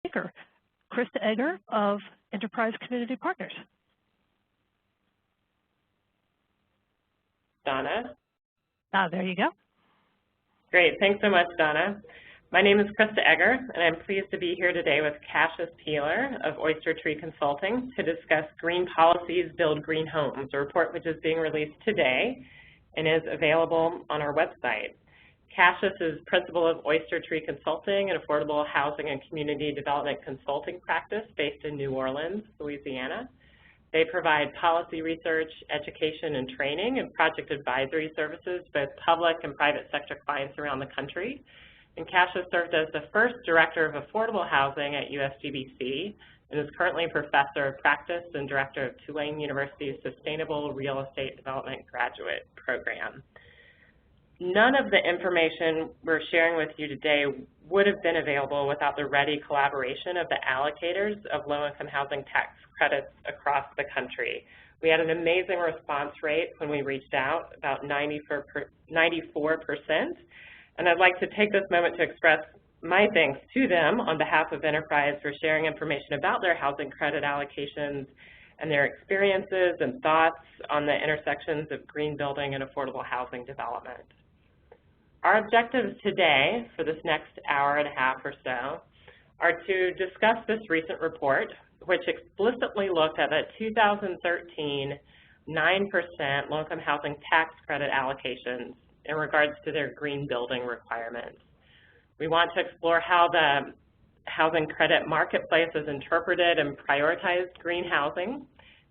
speaker, Krista Egger of Enterprise Community Partners. Donna. There you go. Great. Thanks so much, Donna. My name is Krista Egger, and I'm pleased to be here today with Casius Pealer of Oyster Consulting to discuss Green Policies Build Green Homes, a report which is being released today and is available on our website. Casius is principal of Oyster Consulting, an affordable housing and community development consulting practice based in New Orleans, Louisiana. They provide policy research, education, and training, and project advisory services to both public and private sector clients around the country. And Casius served as the first director of affordable housing at USGBC and is currently professor of practice and director of Tulane University's Sustainable Real Estate Development Graduate Program. None of the information we're sharing with you today would have been available without the ready collaboration of the allocators of low-income housing tax credits across the country. We had an amazing response rate when we reached out, about 94%, and I'd like to take this moment to express my thanks to them on behalf of Enterprise for sharing information about their housing credit allocations and their experiences and thoughts on the intersections of green building and affordable housing development. Our objectives today for this next hour and a half or so are to discuss this recent report, which explicitly looked at the 2013 9% low-income housing tax credit allocations in regards to their green building requirements. We want to explore how the housing credit marketplace has interpreted and prioritized green housing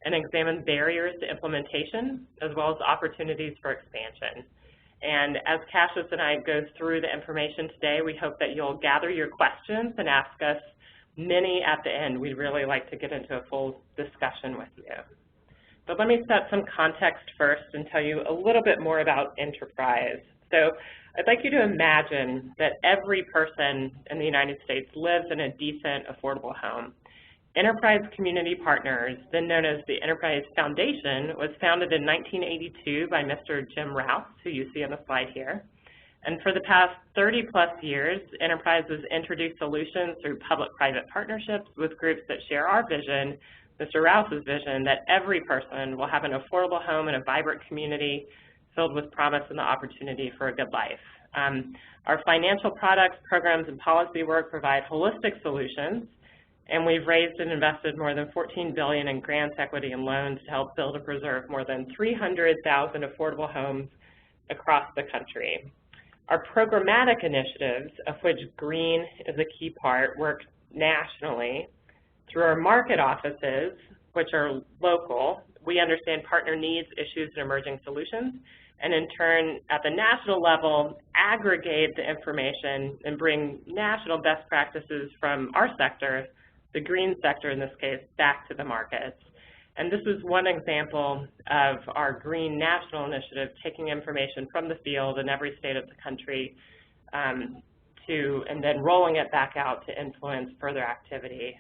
and examine barriers to implementation as well as opportunities for expansion. And as Casius and I go through the information today, we hope that you'll gather your questions and ask us many at the end. We'd really like to get into a full discussion with you. But let me set some context first and tell you a little bit more about Enterprise. So I'd like you to imagine that every person in the United States lives in a decent, affordable home. Enterprise Community Partners, then known as the Enterprise Foundation, was founded in 1982 by Mr. Jim Rouse, who you see on the slide here. And for the past 30-plus years, Enterprise has introduced solutions through public-private partnerships with groups that share our vision, Mr. Rouse's vision, that every person will have an affordable home in a vibrant community filled with promise and the opportunity for a good life. Our financial products, programs, and policy work provide holistic solutions, and we've raised and invested more than $14 billion in grants, equity, and loans to help build and preserve more than 300,000 affordable homes across the country. Our programmatic initiatives, of which green is a key part, work nationally. Through our market offices, which are local, we understand partner needs, issues, and emerging solutions, and in turn, at the national level, aggregate the information and bring national best practices from our sector, the green sector in this case, back to the markets. And this is one example of our Green National Initiative, taking information from the field in every state of the country and then rolling it back out to influence further activity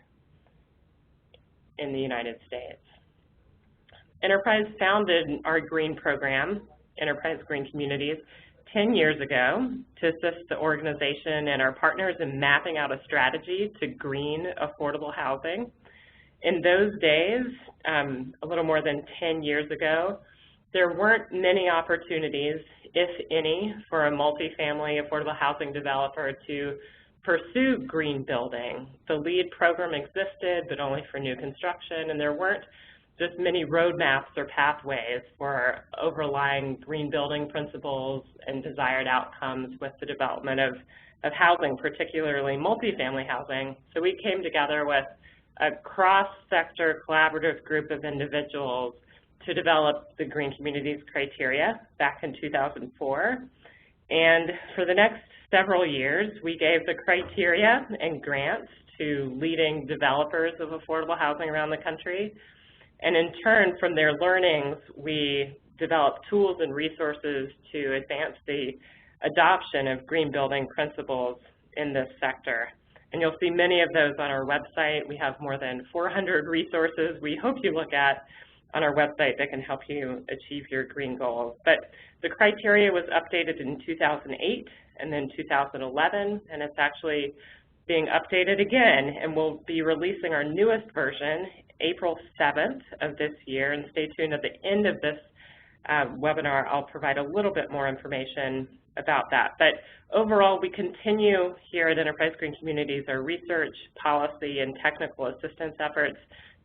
in the United States. Enterprise founded our green program, Enterprise Green Communities, 10 years ago to assist the organization and our partners in mapping out a strategy to green affordable housing. In those days, a little more than 10 years ago, there weren't many opportunities, if any, for a multifamily affordable housing developer to pursue green building. The LEED program existed, but only for new construction, and there weren't just many roadmaps or pathways for overlying green building principles and desired outcomes with the development of housing, particularly multifamily housing. So we came together with a cross-sector collaborative group of individuals to develop the Green Communities criteria back in 2004. And for the next several years, we gave the criteria and grants to leading developers of affordable housing around the country. And in turn, from their learnings, we developed tools and resources to advance the adoption of green building principles in this sector. And you'll see many of those on our website. We have more than 400 resources we hope you look at on our website that can help you achieve your green goals. But the criteria was updated in 2008 and then 2011, and it's actually being updated again, and we'll be releasing our newest version April 7th of this year. And stay tuned, at the end of this webinar, I'll provide a little bit more information about that. But overall, we continue here at Enterprise Green Communities our research, policy, and technical assistance efforts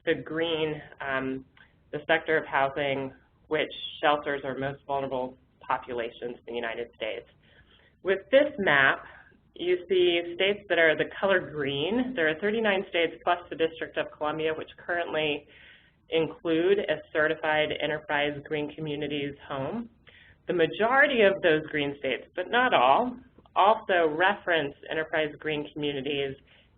to green the sector of housing which shelters our most vulnerable populations in the United States. With this map, you see states that are the color green. There are 39 states plus the District of Columbia, which currently include a certified Enterprise Green Communities home. The majority of those green states, but not all, also reference Enterprise Green Communities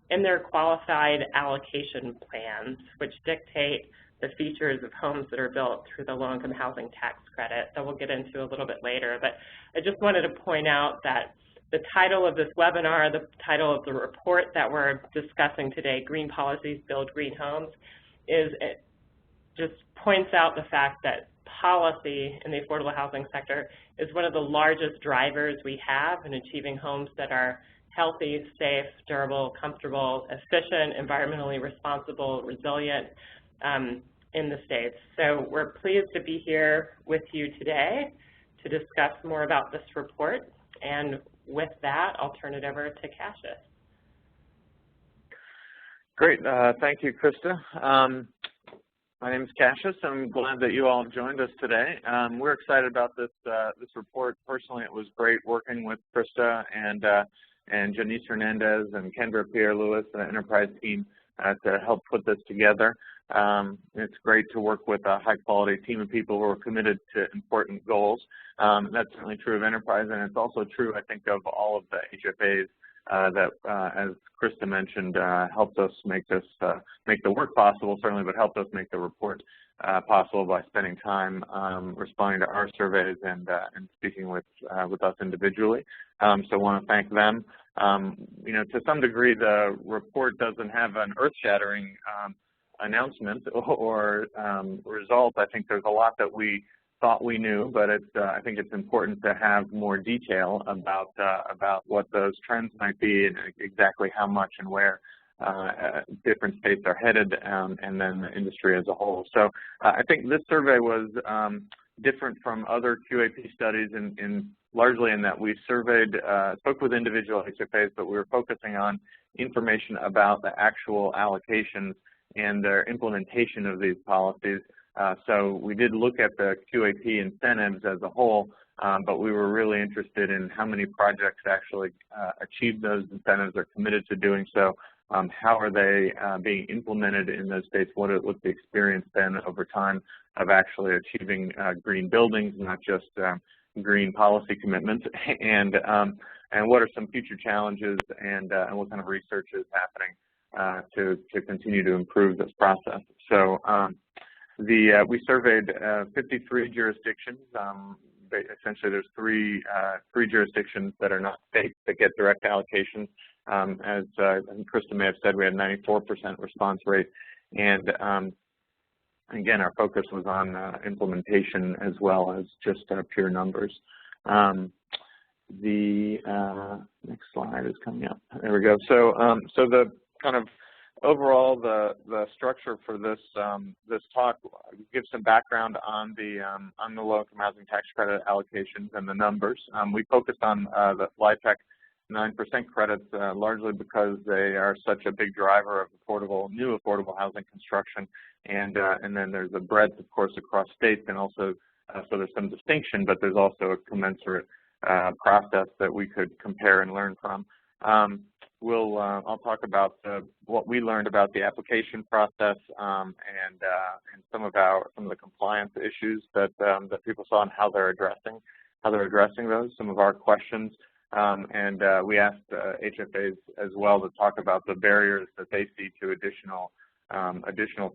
in their qualified allocation plans, which dictate the features of homes that are built through the low-income housing tax credit that we'll get into a little bit later. But I just wanted to point out that the title of this webinar, the title of the report that we're discussing today, Green Policies Build Green Homes, it just points out the fact that policy in the affordable housing sector is one of the largest drivers we have in achieving homes that are healthy, safe, durable, comfortable, efficient, environmentally responsible, resilient in the states. So we're pleased to be here with you today to discuss more about this report. And with that, I'll turn it over to Casius. Great. Thank you, Krista. My name is Casius. I'm glad that you all have joined us today. We're excited about this report. Personally, it was great working with Krista and Janice Hernandez and Kendra Pierre-Lewis, the Enterprise team, to help put this together. It's great to work with a high-quality team of people who are committed to important goals. That's certainly true of Enterprise, and it's also true, I think, of all of the HFAs that, as Krista mentioned, helped us make the work possible, certainly, but helped us make the report possible by spending time responding to our surveys and speaking with us individually. So I want to thank them. You know, to some degree, the report doesn't have an earth-shattering announcement or result. I think there's a lot that we thought we knew, but I think it's important to have more detail about what those trends might be and exactly how much and where different states are headed, and then the industry as a whole. So I think this survey was different from other QAP studies largely in that we spoke with individual HFAs, but we were focusing on information about the actual allocations and their implementation of these policies. So we did look at the QAP incentives as a whole, but we were really interested in how many projects actually achieved those incentives or committed to doing so. How are they being implemented in those states? What's the experience then over time of actually achieving green buildings, not just green policy commitments? And what are some future challenges, and what kind of research is happening to continue to improve this process? So we surveyed 53 jurisdictions. Essentially, there's three jurisdictions that are not states that get direct allocations. As Krista may have said, we had 94% response rate, and again, our focus was on implementation as well as just pure numbers. The next slide is coming up. There we go. So, so the kind of overall, the structure for this this talk gives some background on the low-income housing tax credit allocations and the numbers. We focused on the LIHTC 9% credits largely because they are such a big driver of new affordable housing construction, and then there's a breadth, of course, across states, and also so there's some distinction, but there's also a commensurate process that we could compare and learn from. I'll talk about what we learned about the application process and some of the compliance issues that people saw and how they're addressing those. Some of our questions, and we asked HFAs as well to talk about the barriers that they see to additional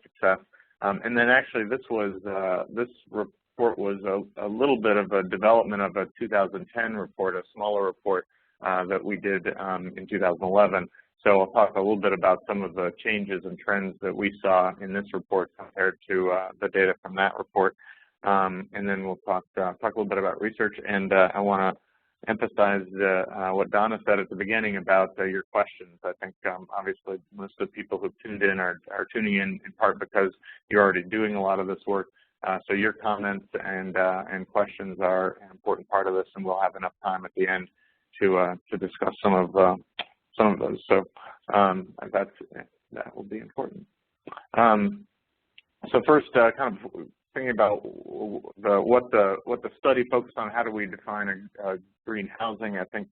success. And then actually, this report was a little bit of a development of a 2010 report, a smaller report that we did in 2011. So I'll talk a little bit about some of the changes and trends that we saw in this report compared to the data from that report. And then we'll talk a little bit about research. And I want to emphasize what Donna said at the beginning about your questions. I think obviously most of the people who tuned in are tuning in part because you're already doing a lot of this work. So your comments and questions are an important part of this, and we'll have enough time at the end to discuss some of those. So that will be important. So first, kind of thinking about what the study focused on. How do we define a green housing? I think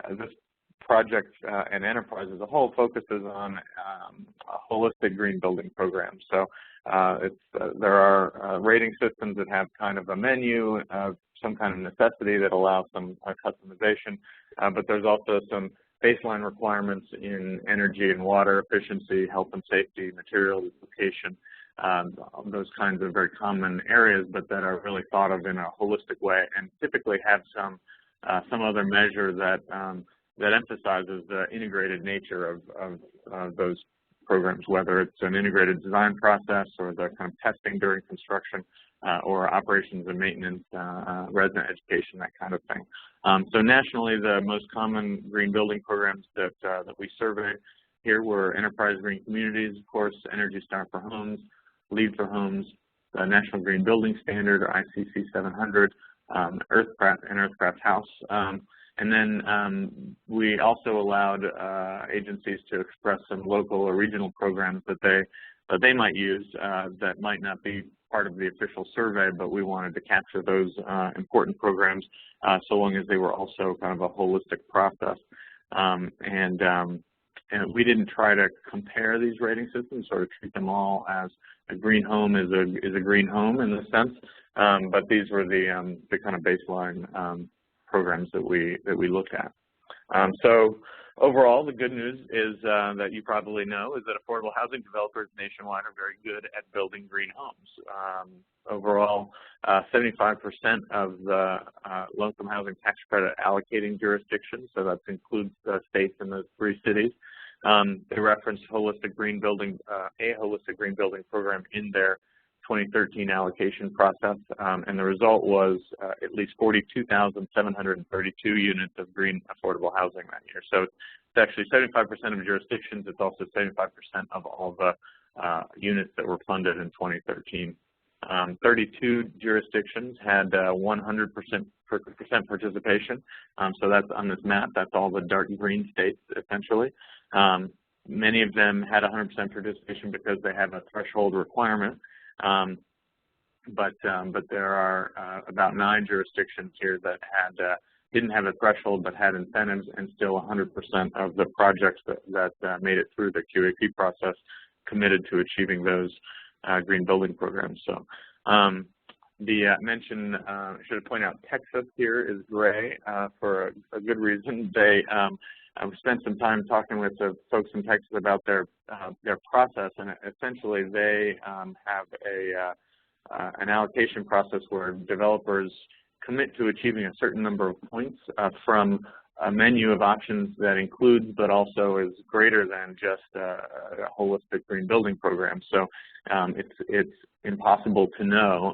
this project and enterprise as a whole focuses on a holistic green building program. So there are rating systems that have kind of a menu of some kind of necessity that allows some customization, but there's also some baseline requirements in energy and water efficiency, health and safety, material location, those kinds of very common areas, but that are really thought of in a holistic way, and typically have some other measure that emphasizes the integrated nature of those programs, whether it's an integrated design process or the kind of testing during construction, or operations and maintenance, resident education, that kind of thing. So nationally, the most common green building programs that we surveyed here were Enterprise Green Communities, of course, Energy Star for Homes, LEED for Homes, the National Green Building Standard, or ICC 700, Earthcraft and Earthcraft House. And then we also allowed agencies to express some local or regional programs that they might use that might not be part of the official survey, but we wanted to capture those important programs so long as they were also kind of a holistic process. And we didn't try to compare these rating systems or treat them all as a green home is a green home in this sense, but these were the kind of baseline programs that we looked at. So overall, the good news is that you probably know is that affordable housing developers nationwide are very good at building green homes. Overall, 75% of the low-income housing tax credit allocating jurisdictions, so that includes the states and those 3 cities, they referenced holistic green building, a holistic green building program in their 2013 allocation process, and the result was at least 42,732 units of green affordable housing that year. So it's actually 75% of jurisdictions. It's also 75% of all the units that were funded in 2013. 32 jurisdictions had 100% participation. So that's on this map. That's all the dark green states, essentially. Many of them had 100% participation because they have a threshold requirement. But there are about 9 jurisdictions here that didn't have a threshold but had incentives, and still 100% of the projects that made it through the QAP process committed to achieving those green building programs. So mention, I should point out, Texas here is gray for a good reason. I've spent some time talking with the folks in Texas about their process, and essentially they have an allocation process where developers commit to achieving a certain number of points from a menu of options that includes but also is greater than just a holistic green building program. So it's impossible to know,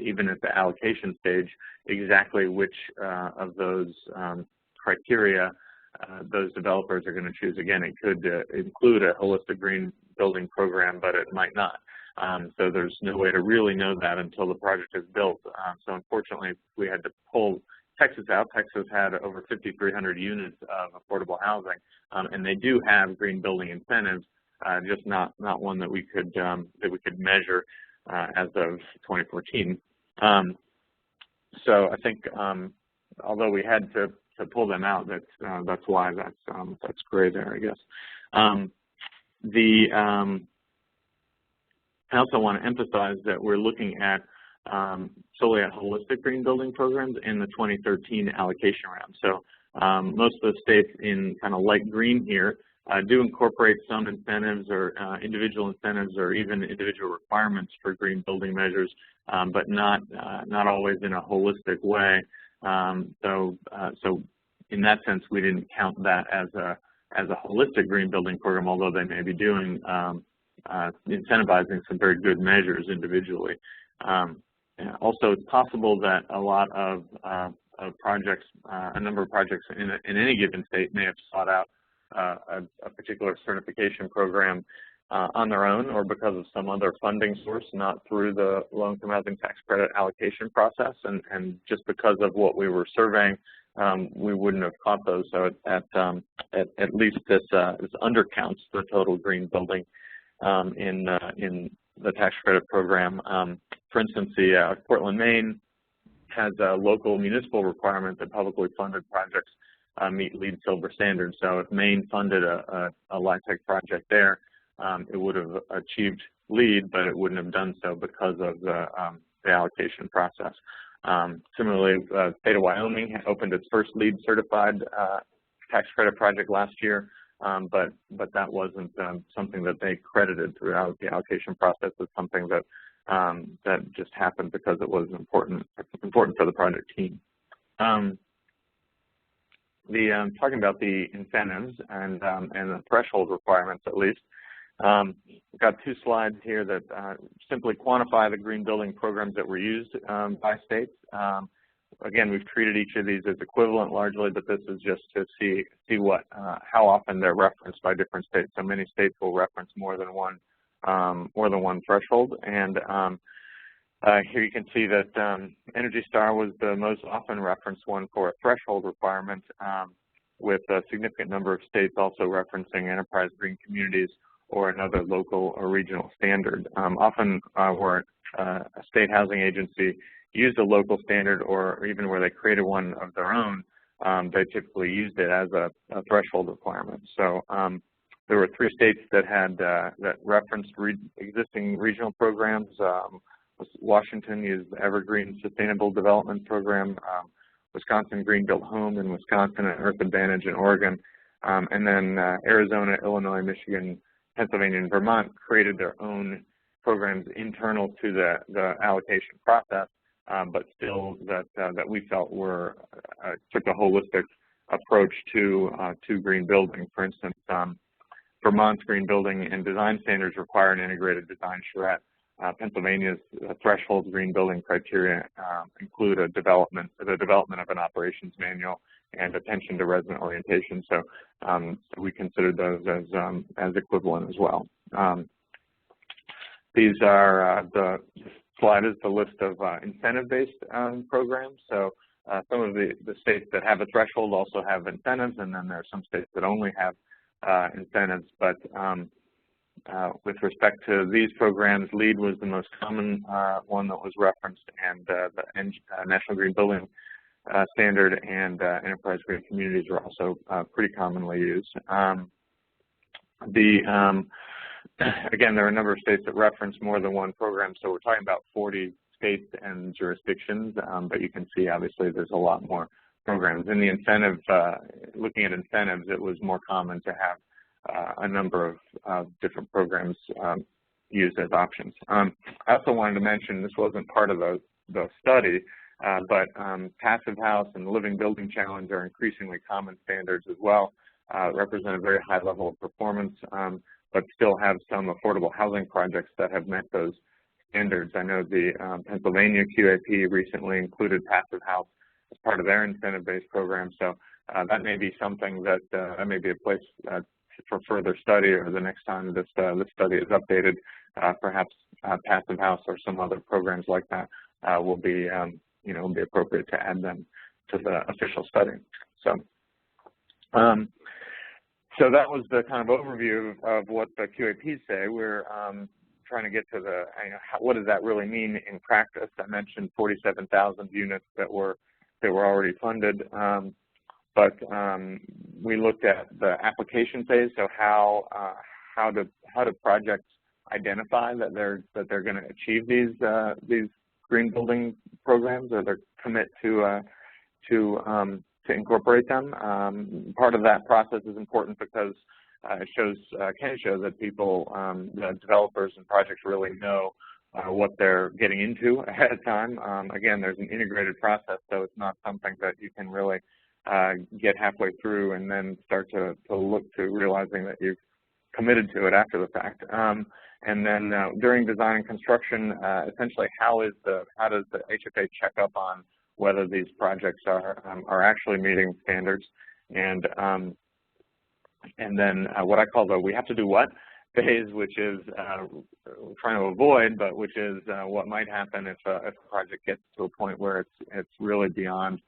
even at the allocation stage, exactly which of those criteria those developers are going to choose. Again, it could include a holistic green building program, but it might not. So there's no way to really know that until the project is built. So unfortunately, we had to pull Texas out. Texas had over 5,300 units of affordable housing, and they do have green building incentives, just not one that we could measure as of 2014. So I think although we had to pull them out, that's why that's gray there, I guess. I also want to emphasize that we're looking at solely at holistic green building programs in the 2013 allocation round. So most of the states in kind of light green here do incorporate some incentives or individual incentives or even individual requirements for green building measures, but not always in a holistic way. So in that sense, we didn't count that as a holistic green building program, although they may be doing incentivizing some very good measures individually. Also, it's possible that a lot of projects, a number of projects in any given state may have sought out a particular certification program on their own or because of some other funding source, not through the low-income housing tax credit allocation process. And just because of what we were surveying, we wouldn't have caught those. So at least this undercounts the total green building in the tax credit program. For instance, the Portland, Maine has a local municipal requirement that publicly funded projects meet LEED Silver standards. So if Maine funded a LIHTC project there, it would have achieved LEED, but it wouldn't have done so because of the allocation process. Similarly, the state of Wyoming opened its first LEED certified tax credit project last year, but that wasn't something that they credited throughout the allocation process. It's something that that just happened because it was important for the project team. Talking about the incentives and the threshold requirements, at least. We've got two slides here that simply quantify the green building programs that were used by states. Again, we've treated each of these as equivalent largely, but this is just to see how often they're referenced by different states. So many states will reference more than one threshold. And here you can see that Energy Star was the most often referenced one for a threshold requirement, with a significant number of states also referencing enterprise green communities or another local or regional standard. Often where a state housing agency used a local standard or even where they created one of their own, they typically used it as a threshold requirement. So there were 3 states that had that referenced existing regional programs. Washington used the Evergreen Sustainable Development Program, Wisconsin Green Built Home in Wisconsin, and Earth Advantage in Oregon. And then Arizona, Illinois, Michigan, Pennsylvania, and Vermont created their own programs internal to the allocation process, but still that we felt took a holistic approach to green building. For instance, Vermont's green building and design standards require an integrated design charrette. Pennsylvania's threshold green building criteria include the development of an operations manual and attention to resident orientation. So we considered those as equivalent as well. These are the slide is the list of incentive-based programs. So some of the states that have a threshold also have incentives, and then there are some states that only have incentives. But with respect to these programs, LEED was the most common one that was referenced, and the National Green Building Standard and Enterprise Green Communities were also pretty commonly used. Again, there are a number of states that reference more than one program, so we're talking about 40 states and jurisdictions, but you can see obviously there's a lot more programs. In the incentive, looking at incentives, it was more common to have a number of different programs used as options. I also wanted to mention, this wasn't part of the study, but Passive House and the Living Building Challenge are increasingly common standards as well, represent a very high level of performance, but still have some affordable housing projects that have met those standards. I know the Pennsylvania QAP recently included Passive House as part of their incentive-based program, so that may be something that may be a place for further study, or the next time this study is updated, perhaps Passive House or some other programs like that will be will be appropriate to add them to the official study. So. So that was the kind of overview of what the QAPs say. We're trying to get to the what does that really mean in practice. I mentioned 47,000 units that were already funded, but we looked at the application phase. So how do projects identify that they're going to achieve these green building programs, or they commit to incorporate them. Part of that process is important because it can show that people, the developers and projects really know what they're getting into ahead of time. Again, there's an integrated process, so it's not something that you can really get halfway through and then start to look to realizing that you've committed to it after the fact. And then during design and construction, essentially how does the HFA check up on whether these projects are actually meeting standards, and then what I call the "we have to do what" phase, which is trying to avoid, but which is what might happen if a project gets to a point where it's really beyond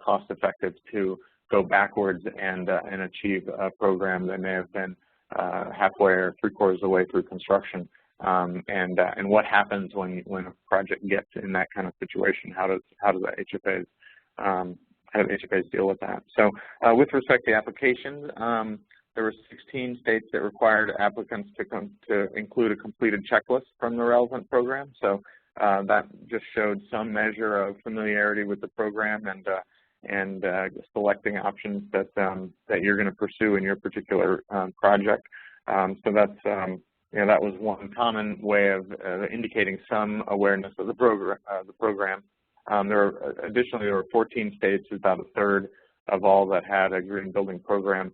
cost effective to go backwards and achieve a program that may have been halfway or 3/4 of the way through construction. And what happens when a project gets in that kind of situation? How do the HFAs deal with that? So with respect to applications, there were 16 states that required applicants to include a completed checklist from the relevant program. So that just showed some measure of familiarity with the program and selecting options that you're going to pursue in your particular project. So that's that was one common way of indicating some awareness of the program. Additionally, there were 14 states, about a third of all that had a green building program,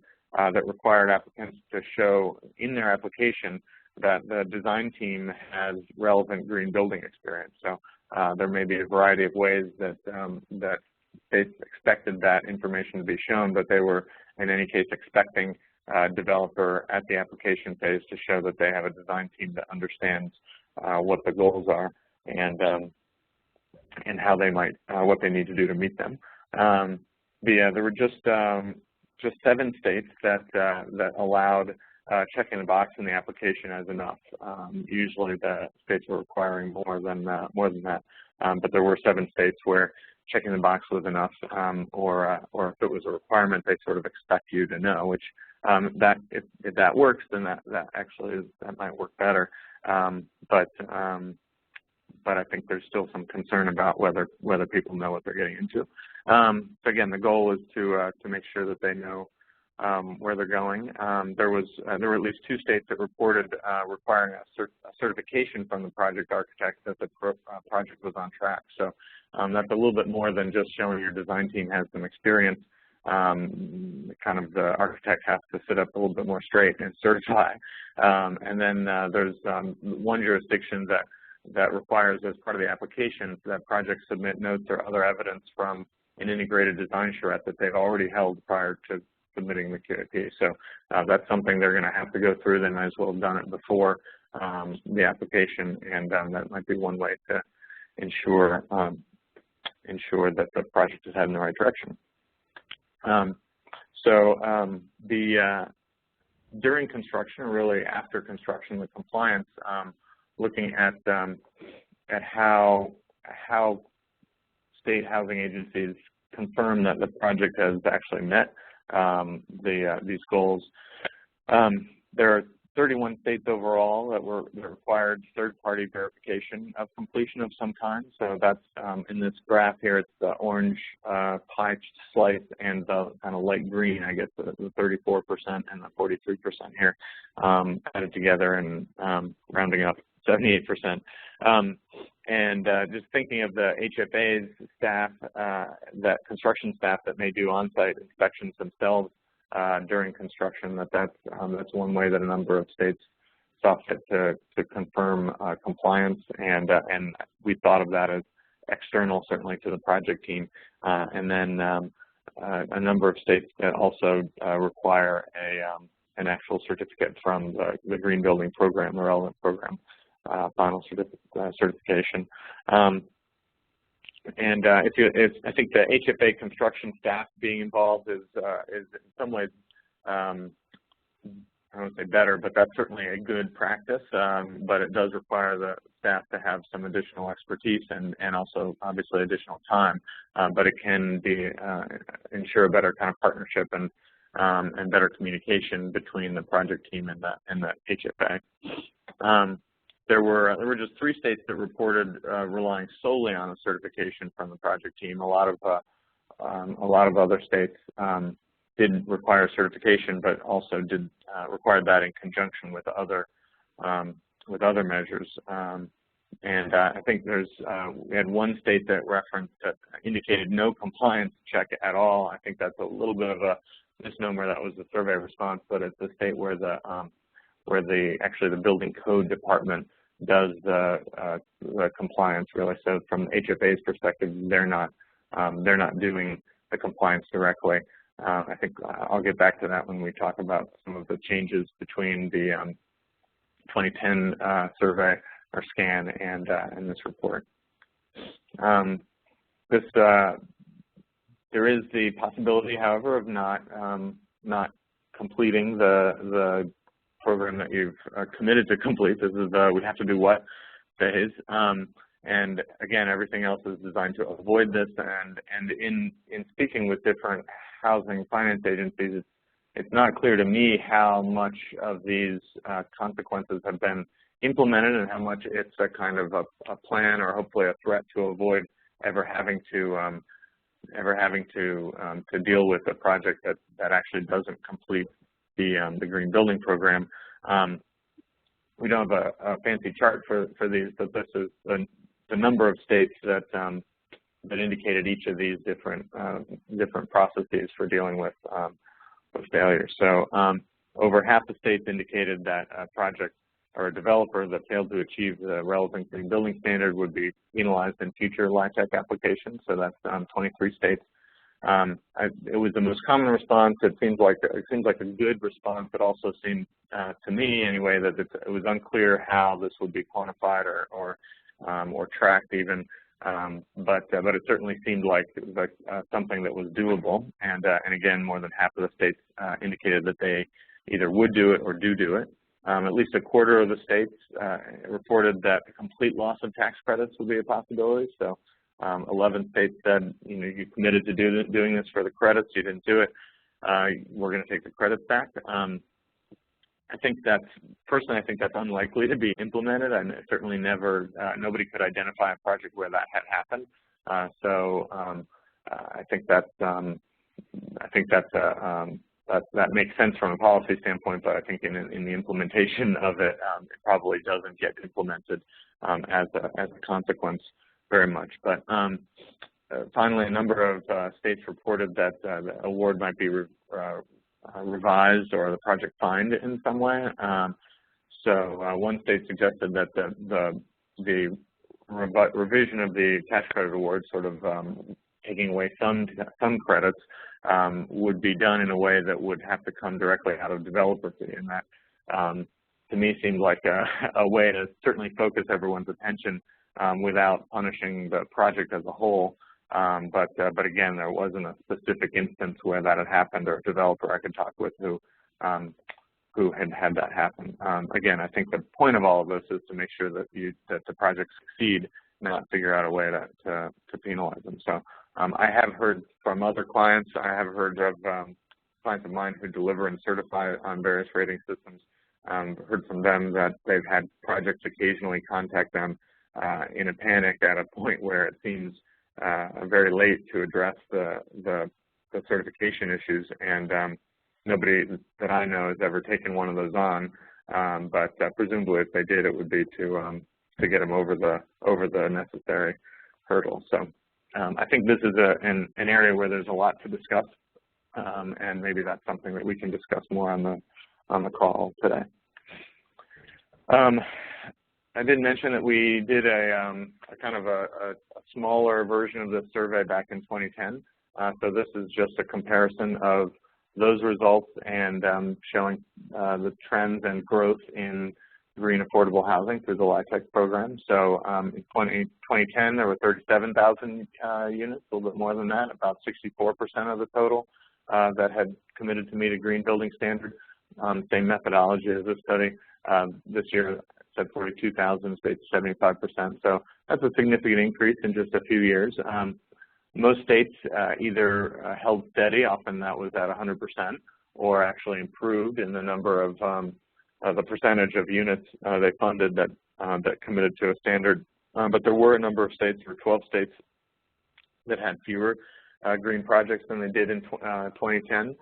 that required applicants to show in their application that the design team has relevant green building experience. So there may be a variety of ways that states expected that information to be shown, but they were in any case expecting a developer at the application phase to show that they have a design team that understands what the goals are and how they might what they need to do to meet them. There were just 7 states that allowed checking the box in the application as enough. Usually the states were requiring more than that, but there were 7 states where checking the box was enough, or if it was a requirement, they sort of expect you to know, which if that works, then that might work better. But I think there's still some concern about whether people know what they're getting into. So again, the goal is to make sure that they know where they're going. There were at least 2 states that reported requiring a certification from the project architect that the project was on track. So that's a little bit more than just showing your design team has some experience. Kind of the architect has to sit up a little bit more straight and certify. And then there's one jurisdiction that requires, as part of the application, that projects submit notes or other evidence from an integrated design charrette that they've already held prior to submitting the QAP. So that's something they're going to have to go through. They might as well have done it before the application, and that might be one way to ensure that the project is heading in the right direction. During construction, or really after construction, the compliance, looking at how state housing agencies confirm that the project has actually met these goals. There are 31 states overall that required third-party verification of completion of some kind. So that's in this graph here. It's the orange pie slice and the kind of light green, I guess, the 34% and the 43% here added together and rounding up 78%. And just thinking of the HFA's staff, that construction staff that may do on-site inspections themselves during construction, that's one way that a number of states saw fit to confirm compliance, and we thought of that as external, certainly, to the project team. And then a number of states that also require an actual certificate from the Green Building Program, the relevant program. Final certification. And I think the HFA construction staff being involved is in some ways, I don't want to say better, but that's certainly a good practice. But it does require the staff to have some additional expertise and also obviously additional time. But it can ensure a better kind of partnership and better communication between the project team and the HFA. There were just 3 states that reported relying solely on a certification from the project team. A lot of other states did require certification, but also did require that in conjunction with other measures. And I think we had 1 state that indicated no compliance check at all. I think that's a little bit of a misnomer. That was the survey response, but it's a state where actually the building code department does the compliance, really. So from HFA's perspective, they're not they're not doing the compliance directly. I think I'll get back to that when we talk about some of the changes between the 2010 survey or scan and this report. There is the possibility, however, of not completing the program that you've committed to complete. This is we have to do what phase, and again, everything else is designed to avoid this. And in speaking with different housing finance agencies, it's not clear to me how much of these consequences have been implemented and how much it's a kind of a plan or hopefully a threat to avoid ever having to deal with a project that actually doesn't complete the green building program. We don't have a fancy chart for these, but this is the number of states that indicated each of these different processes for dealing with failure. So over half the states indicated that a project or a developer that failed to achieve the relevant green building standard would be penalized in future LIHTC applications. So that's 23 states. It was the most common response. It seems like a good response, but also seemed to me anyway that it was unclear how this would be quantified or tracked even. But it certainly seemed like it was something that was doable. And again, more than half of the states indicated that they either would do it or do it. At least a quarter of the states reported that the complete loss of tax credits would be a possibility. So 11 states said, you committed to doing this for the credits, you didn't do it, we're going to take the credits back. I think personally, I think that's unlikely to be implemented, and certainly nobody could identify a project where that had happened. I think that makes sense from a policy standpoint, but I think in the implementation of it, it probably doesn't get implemented as a consequence very much. But finally, a number of states reported that the award might be revised or the project fined in some way. One state suggested that the revision of the tax credit award, sort of taking away some credits, would be done in a way that would have to come directly out of developer fee, and that to me seemed like a way to certainly focus everyone's attention without punishing the project as a whole. But again, there wasn't a specific instance where that had happened or a developer I could talk with who had that happen. Again, I think the point of all of this is to make sure that the projects succeed, not figure out a way to penalize them. So I have heard from other clients. I have heard of clients of mine who deliver and certify on various rating systems. Heard from them that they've had projects occasionally contact them in a panic at a point where it seems very late to address the certification issues, and nobody that I know has ever taken one of those on. But presumably, if they did, it would be to get them over the necessary hurdle. So I think this is an area where there's a lot to discuss, and maybe that's something that we can discuss more on the call today. I did mention that we did a kind of a smaller version of this survey back in 2010. So this is just a comparison of those results and showing the trends and growth in green affordable housing through the LIHTC program. So in 2010, there were 37,000 units, a little bit more than that, about 64% of the total that had committed to meet a green building standard. Same methodology as this study. This year, said 42,000, states 75%. So that's a significant increase in just a few years. Most states either held steady, often that was at 100%, or actually improved in the number of the percentage of units they funded that committed to a standard. But there were a number of states, or 12 states, that had fewer green projects than they did in 2010.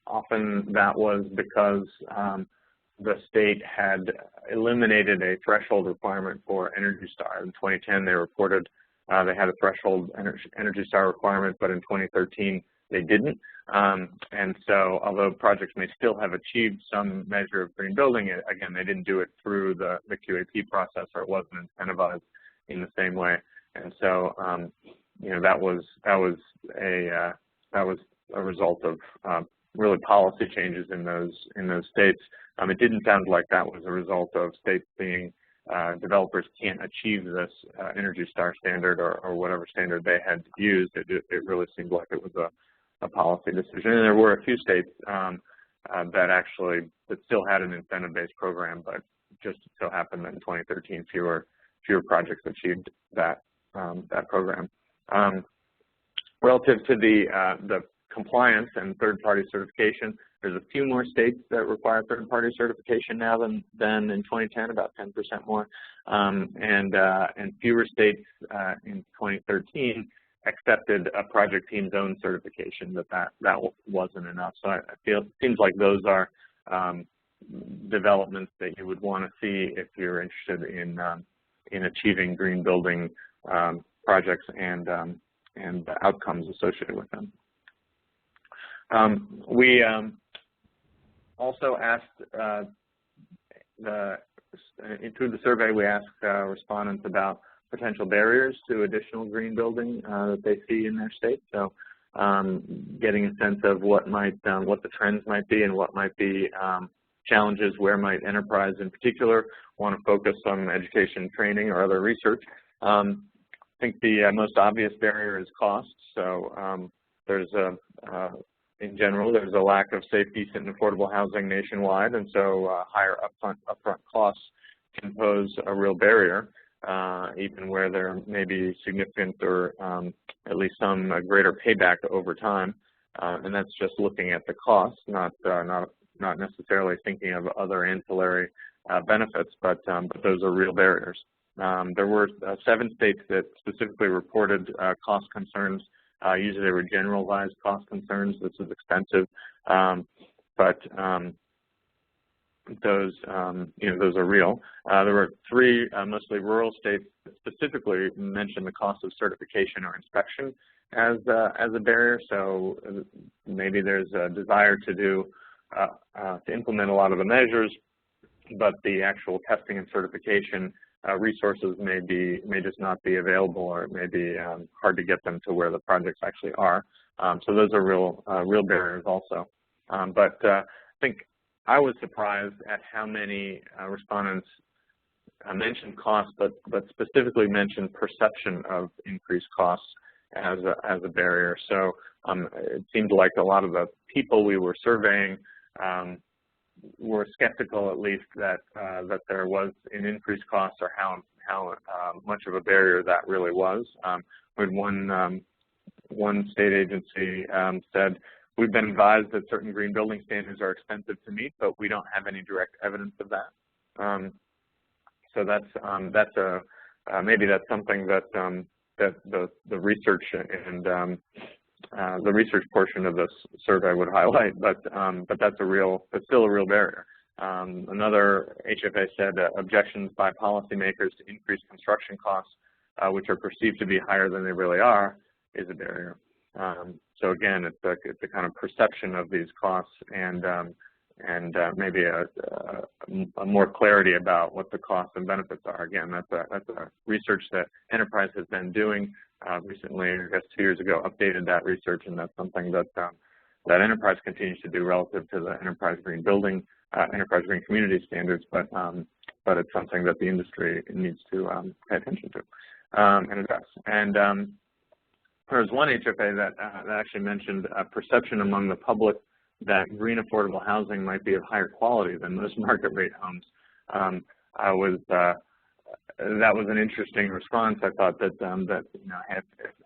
Often that was because the state had eliminated a threshold requirement for Energy Star. In 2010, they reported they had a threshold Energy Star requirement, but in 2013, they didn't. And so although projects may still have achieved some measure of green building, again, they didn't do it through the QAP process, or it wasn't incentivized in the same way. And so you know, that was a result of really policy changes in those states. It didn't sound like that was a result of states being developers can't achieve this Energy Star standard or whatever standard they had used. It really seemed like it was a policy decision. And there were a few states that still had an incentive-based program, but just so happened that in 2013 fewer projects achieved that program. Relative to the compliance and third-party certification, there's a few more states that require third-party certification now than in 2010, about 10% more, and fewer states in 2013 accepted a project team's own certification. That wasn't enough. So I feel it seems like those are developments that you would want to see if you're interested in achieving green building projects and the outcomes associated with them. We also asked, through the survey, we asked respondents about potential barriers to additional green building that they see in their state. So getting a sense of what the trends might be and what might be challenges, where might enterprise in particular want to focus on education, training, or other research. I think the most obvious barrier is cost. So in general, there's a lack of safe, decent, and affordable housing nationwide, and so higher upfront costs can pose a real barrier, even where there may be significant or at least some greater payback over time. And that's just looking at the cost, not necessarily thinking of other ancillary benefits, but those are real barriers. There were 7 states that specifically reported cost concerns. Usually they were generalized cost concerns. This is expensive, but those are real. There were 3 mostly rural states that specifically mentioned the cost of certification or inspection as a barrier. So maybe there's a desire to implement a lot of the measures, but the actual testing and certification resources may just not be available, or it may be hard to get them to where the projects actually are. So those are real barriers also. But I think I was surprised at how many respondents mentioned cost, but specifically mentioned perception of increased costs as a barrier. So it seemed like a lot of the people we were surveying were skeptical, at least, that there was an increased cost, or how much of a barrier that really was. When one state agency said, "We've been advised that certain green building standards are expensive to meet, but we don't have any direct evidence of that." So maybe that's something that the research and the research portion of this survey would highlight, but that's still a real barrier. Another HFA said objections by policymakers to increased construction costs, which are perceived to be higher than they really are, is a barrier. So again, it's a kind of perception of these costs, and maybe a more clarity about what the costs and benefits are. Again, that's a research that Enterprise has been doing. Recently, I guess 2 years ago, updated that research, and that's something that Enterprise continues to do relative to the Enterprise Green Building, Enterprise Green Community standards, but it's something that the industry needs to pay attention to and address. And there was one HFA that actually mentioned a perception among the public that green affordable housing might be of higher quality than most market rate homes. That was an interesting response. I thought that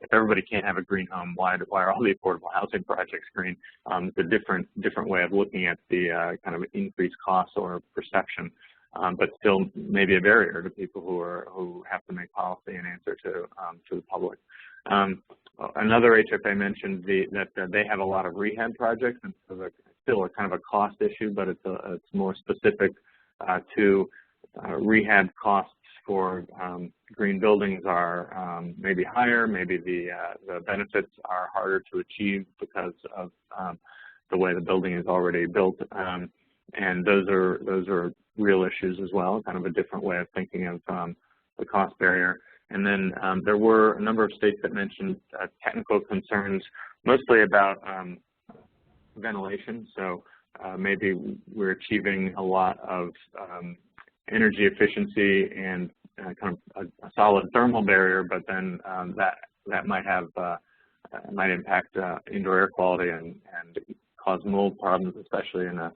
if everybody can't have a green home, why are all the affordable housing projects green? It's a different way of looking at the kind of increased costs or perception, but still maybe a barrier to people who have to make policy and answer to the public. Another HFA mentioned that they have a lot of rehab projects, and so it's still a kind of a cost issue, but it's more specific to rehab costs for green buildings are maybe higher, maybe the benefits are harder to achieve because of the way the building is already built, and those are real issues as well, kind of a different way of thinking of the cost barrier. And then there were a number of states that mentioned technical concerns, mostly about ventilation. So maybe we're achieving a lot of energy efficiency and kind of a solid thermal barrier, but then that might have might impact indoor air quality and cause mold problems, especially in a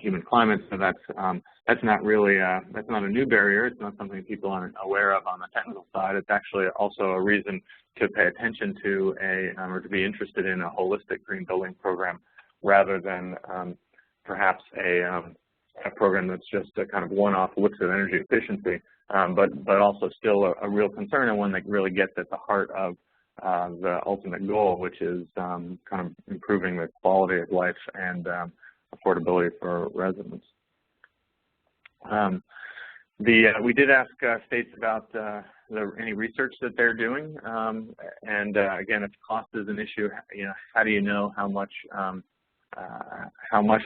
humid climate. So that's not really that's not a new barrier. It's not something people aren't aware of on the technical side. It's actually also a reason to pay attention to or to be interested in a holistic green building program, rather than perhaps a program that's just a kind of one-off looks at energy efficiency, but also still a real concern, and one that really gets at the heart of the ultimate goal, which is kind of improving the quality of life and affordability for residents. We did ask states about any research that they're doing, and again, if cost is an issue, how do you know how much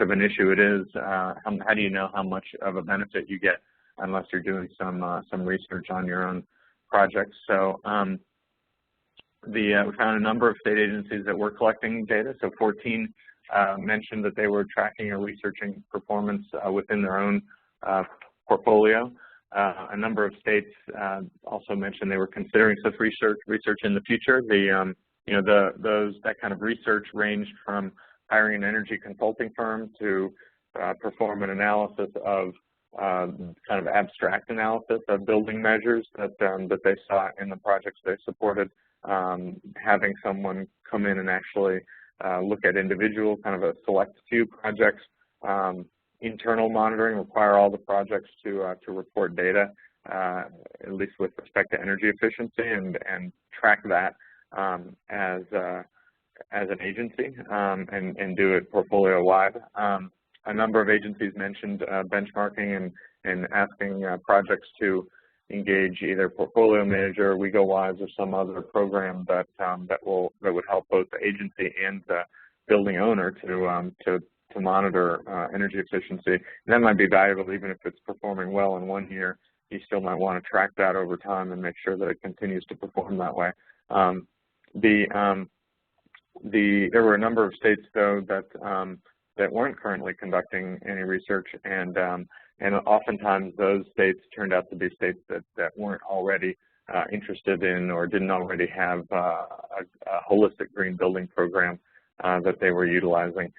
of an issue it is? How do you know how much of a benefit you get unless you're doing some research on your own projects? So we found a number of state agencies that were collecting data. So 14 mentioned that they were tracking or researching performance within their own portfolio. A number of states also mentioned they were considering such research in the future. That kind of research ranged from hiring an energy consulting firm to perform an analysis of kind of abstract analysis of building measures that they saw in the projects they supported, having someone come in and actually look at individual, kind of a select few projects, internal monitoring, require all the projects to report data, at least with respect to energy efficiency, and track that as an agency, and do it portfolio-wide. A number of agencies mentioned benchmarking and asking projects to engage either portfolio manager, WeGoWise, or some other program that would help both the agency and the building owner to monitor energy efficiency. And that might be valuable even if it's performing well in 1 year. You still might want to track that over time and make sure that it continues to perform that way. There were a number of states, though, that weren't currently conducting any research, and oftentimes those states turned out to be states that weren't already interested in or didn't already have a holistic green building program that they were utilizing.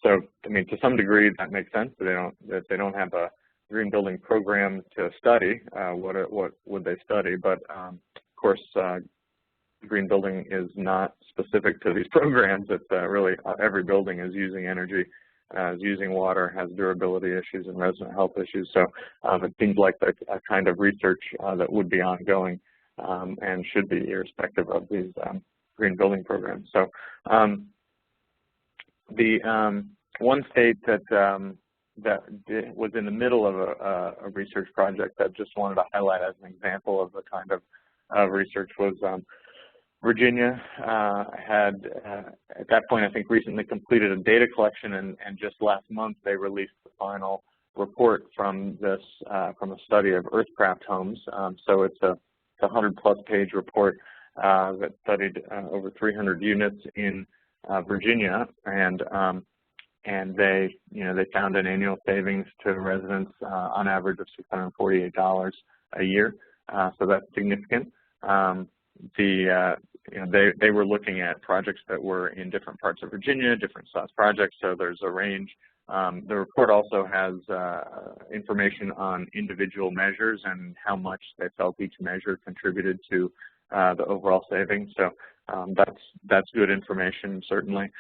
So, I mean, to some degree, that makes sense. That they don't have a green building program to study. What would they study? But of course, green building is not specific to these programs. It's really every building is using energy, is using water, has durability issues and resident health issues. So it seems like a kind of research that would be ongoing and should be irrespective of these green building programs. So the one state that was in the middle of a research project that just wanted to highlight as an example of the kind of research was Virginia. Had at that point, I think, recently completed a data collection, and just last month they released the final report from this from a study of earthcraft homes. So it's a 100+ page report that studied over 300 units in Virginia, and they found an annual savings to residents on average of $648 a year. So that's significant. They were looking at projects that were in different parts of Virginia, different size projects, so there's a range. The report also has information on individual measures and how much they felt each measure contributed to the overall savings. So that's good information, certainly.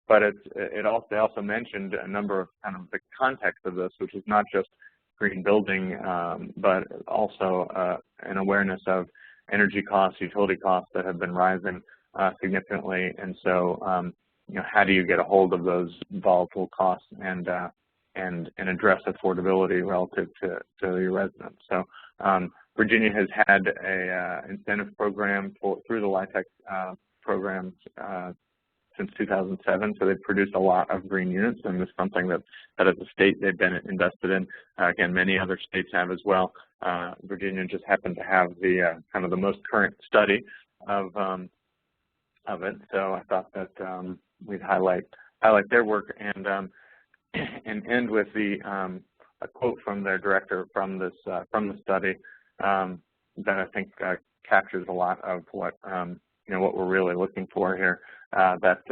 But they also mentioned a number of kind of the context of this, which is not just green building, but also an awareness of energy costs, utility costs that have been rising significantly, and so how do you get a hold of those volatile costs and address affordability relative to your residents? So Virginia has had a incentive program through the LIHTC programs since 2007, so they've produced a lot of green units, and it's something that as a state they've been invested in. Again, many other states have as well. Virginia just happened to have the kind of the most current study of it, so I thought that we'd highlight their work and end with a quote from their director from the study that I think captures a lot of what what we're really looking for here. That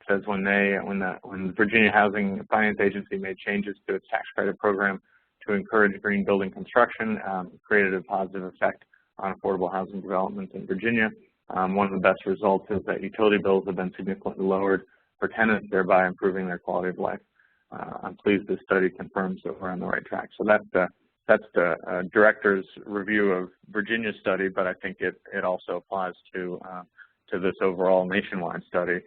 says when the Virginia Housing Finance Agency made changes to its tax credit program to encourage green building construction, created a positive effect on affordable housing development in Virginia. One of the best results is that utility bills have been significantly lowered for tenants, thereby improving their quality of life. I'm pleased this study confirms that we're on the right track. So that's the director's review of Virginia's study, but I think it also applies to this overall nationwide study.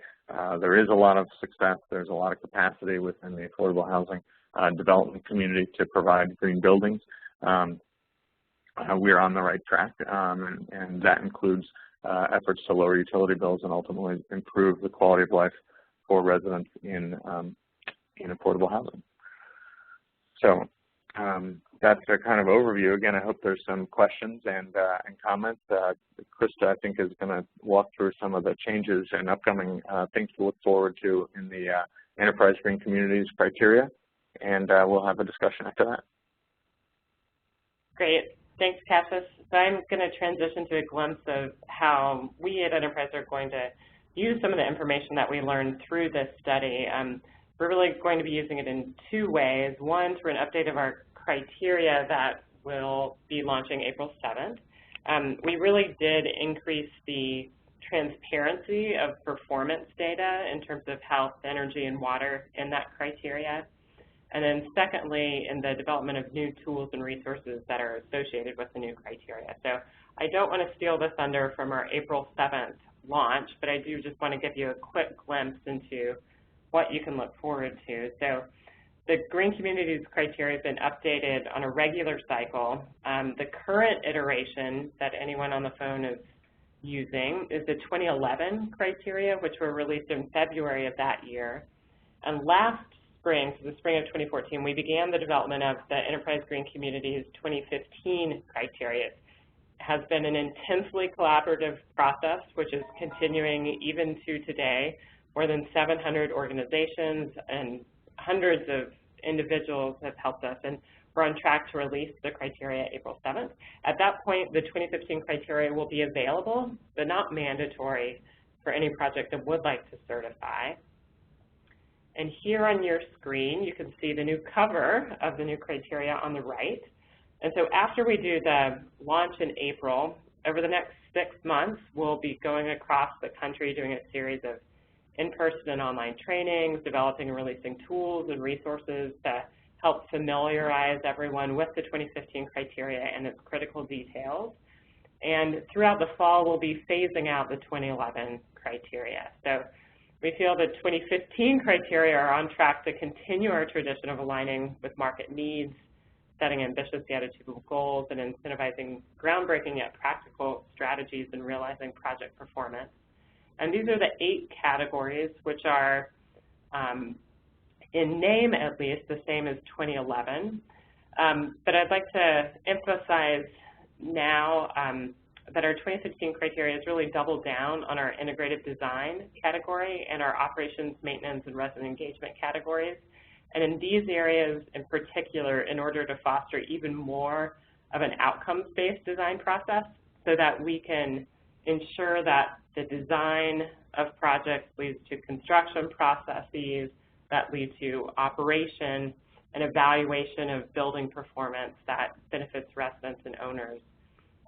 There is a lot of success. There's a lot of capacity within the affordable housing development community to provide green buildings. We're on the right track, and that includes efforts to lower utility bills and ultimately improve the quality of life for residents in affordable housing. So that's a kind of overview. Again, I hope there's some questions and comments. Krista, I think, is going to walk through some of the changes and upcoming things to look forward to in the Enterprise Green Communities criteria, and we'll have a discussion after that. Great. Thanks, Casius. So I'm going to transition to a glimpse of how we at Enterprise are going to use some of the information that we learned through this study. We're really going to be using it in two ways. One, through an update of our criteria that will be launching April 7th. We really did increase the transparency of performance data in terms of health, energy, and water in that criteria. And then secondly, in the development of new tools and resources that are associated with the new criteria. So I don't want to steal the thunder from our April 7th launch, but I do just want to give you a quick glimpse into what you can look forward to. So the Green Communities criteria has been updated on a regular cycle. The current iteration that anyone on the phone is using is the 2011 criteria, which were released in February of that year. And last spring, so the spring of 2014, we began the development of the Enterprise Green Communities 2015 criteria. It has been an intensely collaborative process, which is continuing even to today. More than 700 organizations and hundreds of individuals have helped us, and we're on track to release the criteria April 7th. At that point, the 2015 criteria will be available, but not mandatory for any project that would like to certify. And here on your screen, you can see the new cover of the new criteria on the right. And so after we do the launch in April, over the next 6 months, we'll be going across the country doing a series of in-person and online trainings, developing and releasing tools and resources to help familiarize everyone with the 2015 criteria and its critical details. And throughout the fall, we'll be phasing out the 2011 criteria. So we feel the 2015 criteria are on track to continue our tradition of aligning with market needs, setting ambitious yet achievable goals, and incentivizing groundbreaking yet practical strategies in realizing project performance. And these are the 8 categories, which are, in name at least, the same as 2011. But I'd like to emphasize now that our 2015 criteria has really doubled down on our integrated design category and our operations, maintenance, and resident engagement categories. And in these areas in particular, in order to foster even more of an outcomes-based design process so that we can ensure that the design of projects leads to construction processes that lead to operation and evaluation of building performance that benefits residents and owners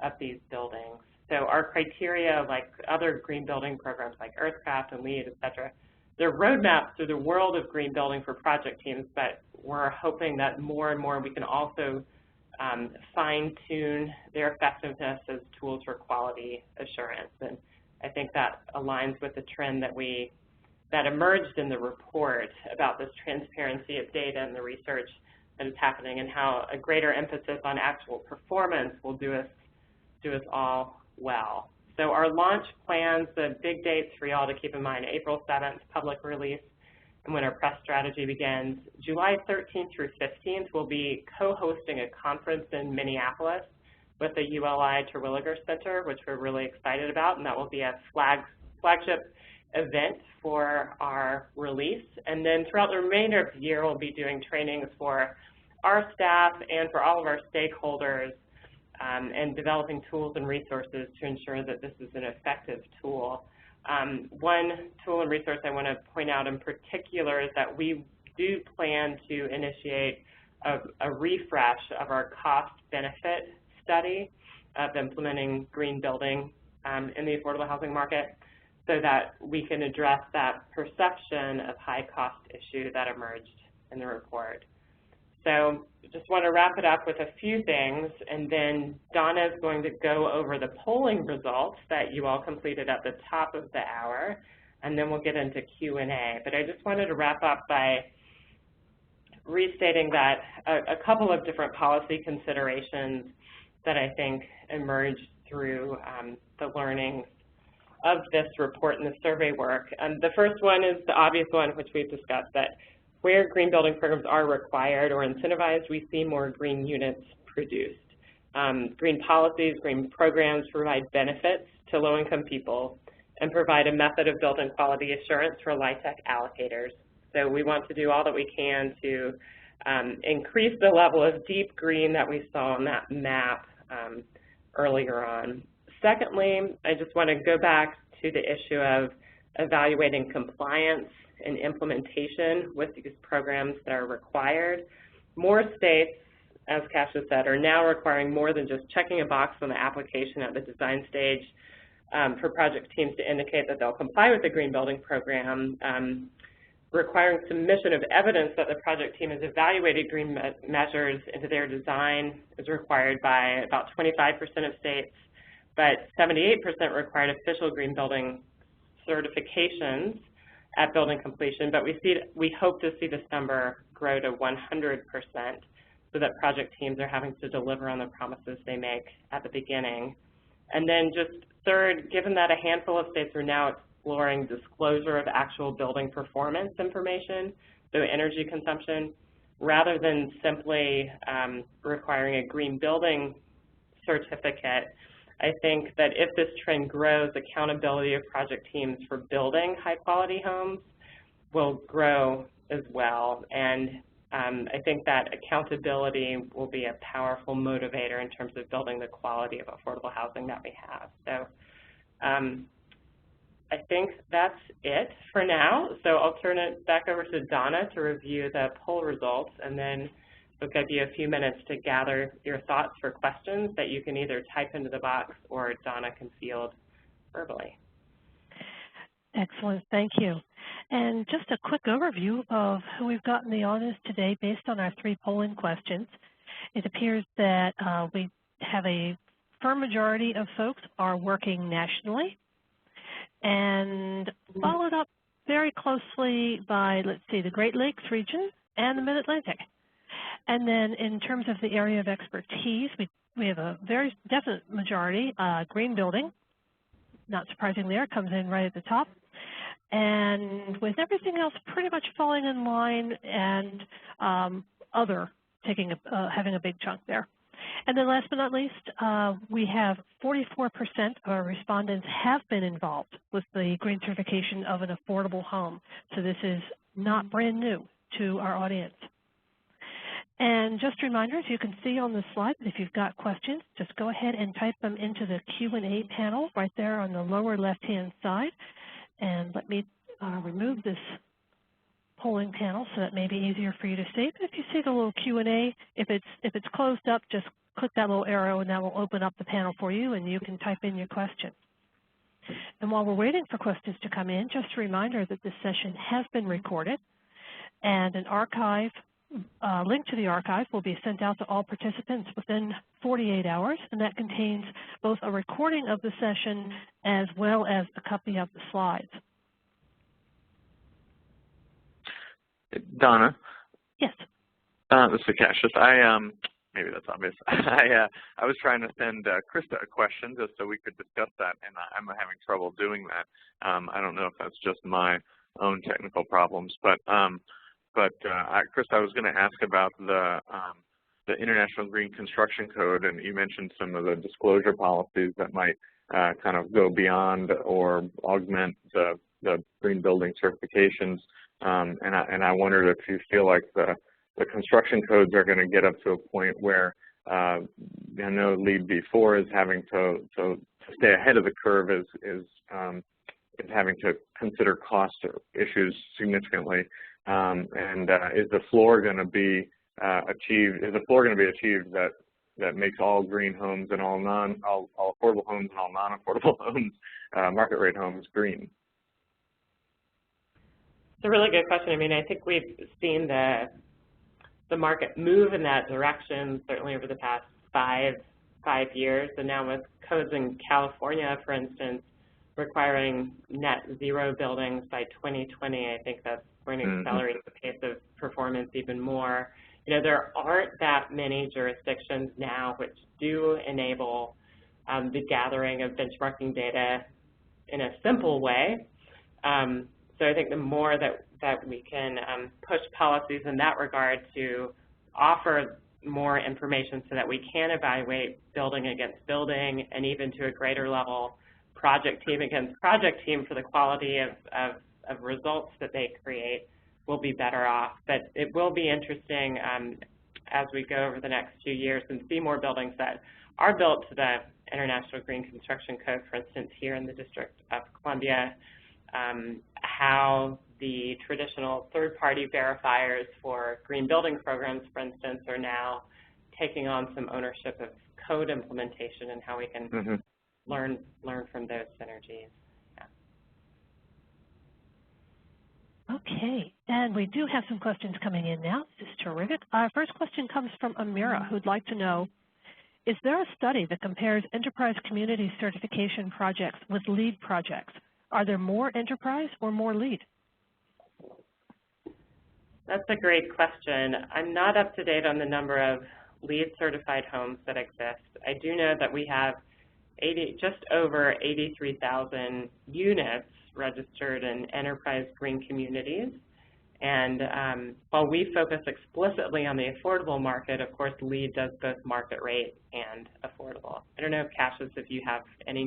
of these buildings. So our criteria, like other green building programs like Earthcraft and LEED, et cetera, they're roadmaps through the world of green building for project teams, but we're hoping that more and more we can also fine-tune their effectiveness as tools for quality assurance. And I think that aligns with the trend that emerged in the report about this transparency of data and the research that is happening, and how a greater emphasis on actual performance will do us all well. So our launch plans, the big dates for y'all to keep in mind: April 7th, public release, and when our press strategy begins. July 13th through 15th, we'll be co-hosting a conference in Minneapolis with the ULI Terwilliger Center, which we're really excited about, and that will be a flagship event for our release. And then throughout the remainder of the year, we'll be doing trainings for our staff and for all of our stakeholders, and developing tools and resources to ensure that this is an effective tool. One tool and resource I want to point out in particular is that we do plan to initiate a refresh of our cost-benefit study of implementing green building in the affordable housing market, so that we can address that perception of high cost issue that emerged in the report. So just want to wrap it up with a few things, and then Donna is going to go over the polling results that you all completed at the top of the hour, and then we'll get into Q&A. But I just wanted to wrap up by restating that a couple of different policy considerations that I think emerged through the learnings of this report and the survey work. The first one is the obvious one, which we've discussed, that where green building programs are required or incentivized, we see more green units produced. Green policies, green programs provide benefits to low-income people and provide a method of building quality assurance for LIHTC allocators. So we want to do all that we can to increase the level of deep green that we saw on that map earlier on. Secondly, I just want to go back to the issue of evaluating compliance and implementation with these programs that are required. More states, as Casius said, are now requiring more than just checking a box on the application at the design stage for project teams to indicate that they'll comply with the green building program. Requiring submission of evidence that the project team has evaluated green measures into their design is required by about 25% of states, but 78% required official green building certifications at building completion. But we hope to see this number grow to 100%, so that project teams are having to deliver on the promises they make at the beginning. And then just third, given that a handful of states are now exploring disclosure of actual building performance information, so energy consumption, rather than simply requiring a green building certificate, I think that if this trend grows, accountability of project teams for building high-quality homes will grow as well. And I think that accountability will be a powerful motivator in terms of building the quality of affordable housing that we have. So I think that's it for now. So I'll turn it back over to Donna to review the poll results, and then we'll give you a few minutes to gather your thoughts for questions that you can either type into the box or Donna can field verbally. Excellent, thank you. And just a quick overview of who we've got in the audience today based on our 3 polling questions. It appears that we have a firm majority of folks are working nationally, and followed up very closely by, let's see, the Great Lakes region and the Mid-Atlantic. And then in terms of the area of expertise, we have a very definite majority, green building. Not surprising there, comes in right at the top. And with everything else pretty much falling in line, and other having a big chunk there. And then last but not least, we have 44% of our respondents have been involved with the green certification of an affordable home. So this is not brand new to our audience. And just a reminder, as you can see on the slide, if you've got questions, just go ahead and type them into the Q&A panel right there on the lower left-hand side. And let me remove this polling panel so that may be easier for you to see. But if you see the little Q&A, if it's closed up, just click that little arrow and that will open up the panel for you and you can type in your question. And while we're waiting for questions to come in, just a reminder that this session has been recorded, and an archive, link to the archive will be sent out to all participants within 48 hours, and that contains both a recording of the session as well as a copy of the slides. Donna? Yes. This is Casius. maybe that's obvious. I was trying to send Krista a question just so we could discuss that, and I'm having trouble doing that. I don't know if that's just my own technical problems, but Krista, I was going to ask about the International Green Construction Code, and you mentioned some of the disclosure policies that might kind of go beyond or augment the green building certifications. And I wondered if you feel like the construction codes are going to get up to a point where I know LEED V4 is having to stay ahead of the curve, is having to consider cost issues significantly. And is the floor going to be achieved? Is the floor going to be achieved that makes all green homes and all affordable homes and all non-affordable homes, market rate homes, green? It's a really good question. I mean, I think we've seen the market move in that direction certainly over the past five years, and now with codes in California, for instance, requiring net zero buildings by 2020, I think that's going to accelerate the pace of performance even more. You know, there aren't that many jurisdictions now which do enable the gathering of benchmarking data in a simple way. So I think the more that we can push policies in that regard to offer more information so that we can evaluate building against building, and even to a greater level, project team against project team for the quality of results that they create, we'll be better off. But it will be interesting as we go over the next few years and see more buildings that are built to the International Green Construction Code, for instance, here in the District of Columbia, how the traditional third-party verifiers for green building programs, for instance, are now taking on some ownership of code implementation, and how we can learn from those synergies. Yeah. Okay, and we do have some questions coming in now. This is terrific. Our first question comes from Amira, who'd like to know, is there a study that compares enterprise community certification projects with LEED projects? Are there more enterprise or more LEED? That's a great question. I'm not up to date on the number of LEED certified homes that exist. I do know that we have just over 83,000 units registered in enterprise green communities. And while we focus explicitly on the affordable market, of course, LEED does both market rate and affordable. I don't know, Casius, if you have any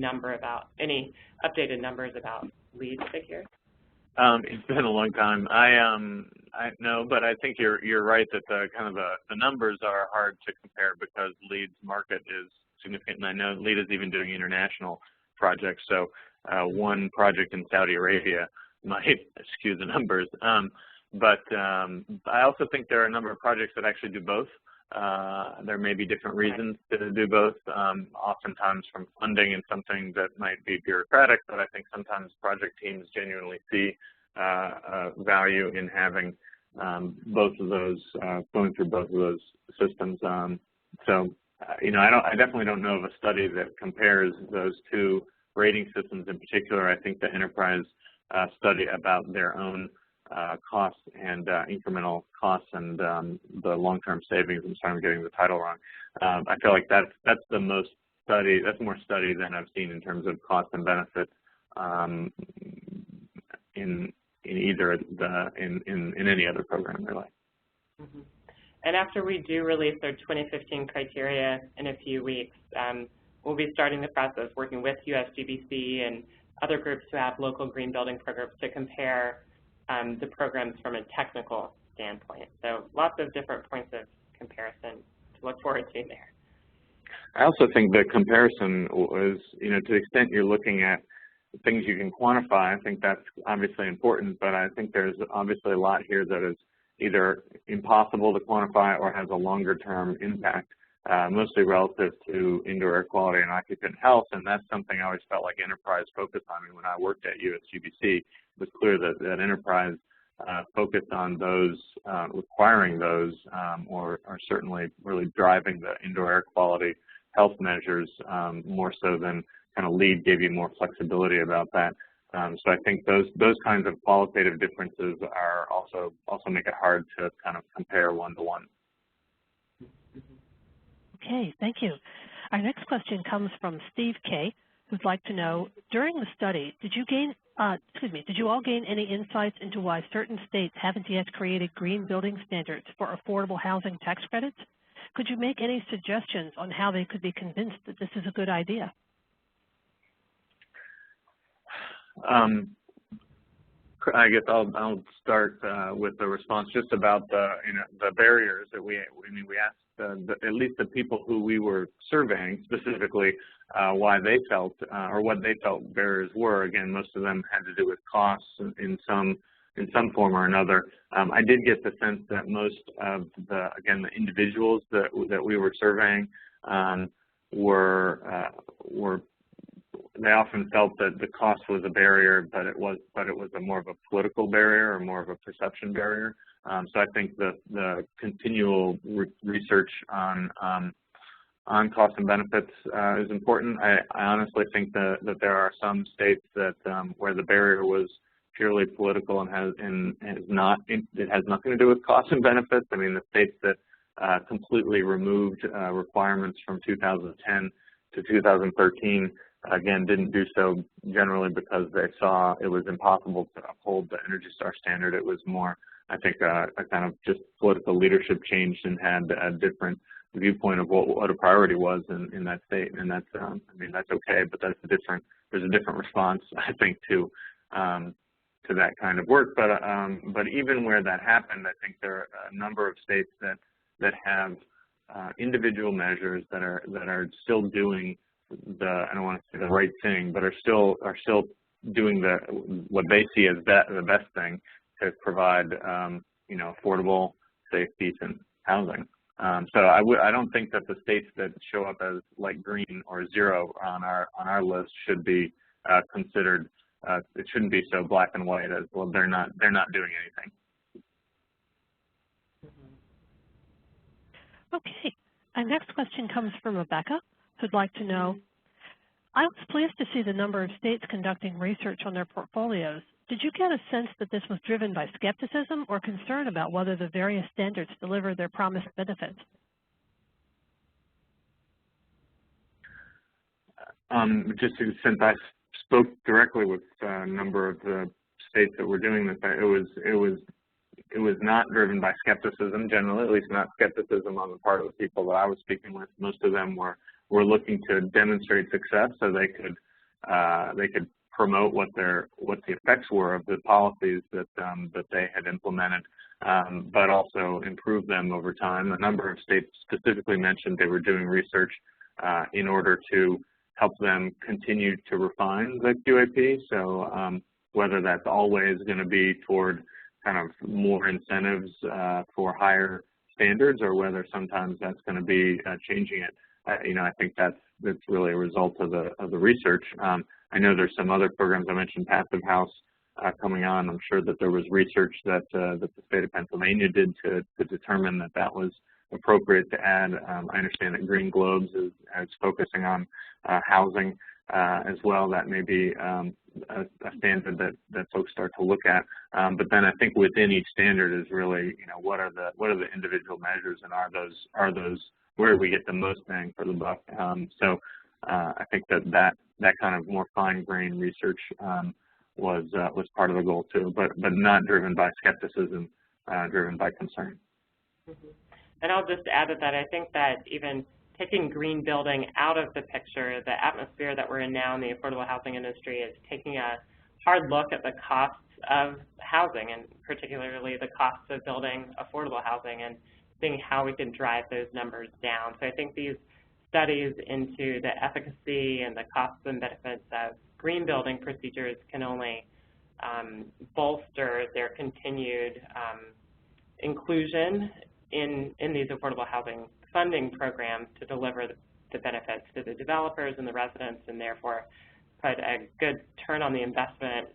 updated numbers about LEED figures. It's been a long time. I know, but I think you're right that the numbers are hard to compare because LEED's market is significant, and I know LEED is even doing international projects. So one project in Saudi Arabia might skew the numbers. But I also think there are a number of projects that actually do both. There may be different reasons to do both, oftentimes from funding and something that might be bureaucratic, but I think sometimes project teams genuinely see value in having both of those, going through both of those systems. So, you know, I definitely don't know of a study that compares those two rating systems in particular. I think the enterprise study about their own costs and incremental costs and the long-term savings. I'm sorry, I'm getting the title wrong. I feel like that's the most study. That's more study than I've seen in terms of cost and benefit in either in any other program, really. Mm-hmm. And after we do release our 2015 criteria in a few weeks, we'll be starting the process working with USGBC and other groups who have local green building programs to compare the programs from a technical standpoint. So lots of different points of comparison to look forward to there. I also think the comparison is, you know, to the extent you're looking at things you can quantify, I think that's obviously important, but I think there's obviously a lot here that is either impossible to quantify or has a longer-term impact, mostly relative to indoor air quality and occupant health, and that's something I always felt like enterprise focused on. I mean, when I worked at USGBC, it was clear that enterprise focused on those, requiring those, or certainly really driving the indoor air quality health measures more so than kind of LEED gave you more flexibility about that. So I think those kinds of qualitative differences are also make it hard to kind of compare one-to-one. Okay, thank you. Our next question comes from Steve K., who'd like to know, during the study, did you all gain any insights into why certain states haven't yet created green building standards for affordable housing tax credits? Could you make any suggestions on how they could be convinced that this is a good idea? I guess I'll start with the response just about the barriers that we asked at least the people who we were surveying specifically why they felt or what they felt barriers were. Again, most of them had to do with costs in some form or another. I did get the sense that most of the individuals that we were surveying they often felt that the cost was a barrier, but it was more of a political barrier or more of a perception barrier. So I think the continual research on costs and benefits is important. I honestly think that there are some states that where the barrier was purely political and it has nothing to do with costs and benefits. I mean, the states that completely removed requirements from 2010 to 2013 again didn't do so generally because they saw it was impossible to uphold the Energy Star standard. It was more, I think, a kind of just political leadership changed and had a different viewpoint of what a priority was in that state, and that's I mean, that's okay, but there's a different response, I think, to that kind of work. But even where that happened, I think there are a number of states that have individual measures that are still doing I don't want to say the right thing, but are still doing what they see as the best thing to provide affordable, safe, decent housing. So I don't think that the states that show up as light green or zero on our list should be considered. It shouldn't be so black and white as, well, they're not doing anything. Okay. Our next question comes from Rebecca, who'd like to know, I was pleased to see the number of states conducting research on their portfolios. Did you get a sense that this was driven by skepticism or concern about whether the various standards deliver their promised benefits? Just since I spoke directly with a number of the states that were doing this, it was not driven by skepticism generally, at least not skepticism on the part of the people that I was speaking with. Most of them were looking to demonstrate success so they could promote what the effects were of the policies that they had implemented, but also improve them over time. A number of states specifically mentioned they were doing research in order to help them continue to refine the QAP. So whether that's always going to be toward kind of more incentives for higher standards, or whether sometimes that's going to be changing it, I think that's really a result of the research. I know there's some other programs. I mentioned Passive House coming on. I'm sure that there was research that the state of Pennsylvania did to determine that was appropriate to add. I understand that Green Globes is focusing on housing as well. That may be a standard that folks start to look at. But then I think within each standard is really, what are the individual measures, and are those where do we get the most bang for the buck? So I think that kind of more fine-grained research was part of the goal too, but not driven by skepticism, driven by concern. Mm-hmm. And I'll just add to that, I think that even taking green building out of the picture, the atmosphere that we're in now in the affordable housing industry is taking a hard look at the costs of housing, and particularly the costs of building affordable housing, and seeing how we can drive those numbers down. So I think these studies into the efficacy and the costs and benefits of green building procedures can only bolster their continued inclusion in these affordable housing funding programs to deliver the benefits to the developers and the residents, and therefore put a good turn on the investment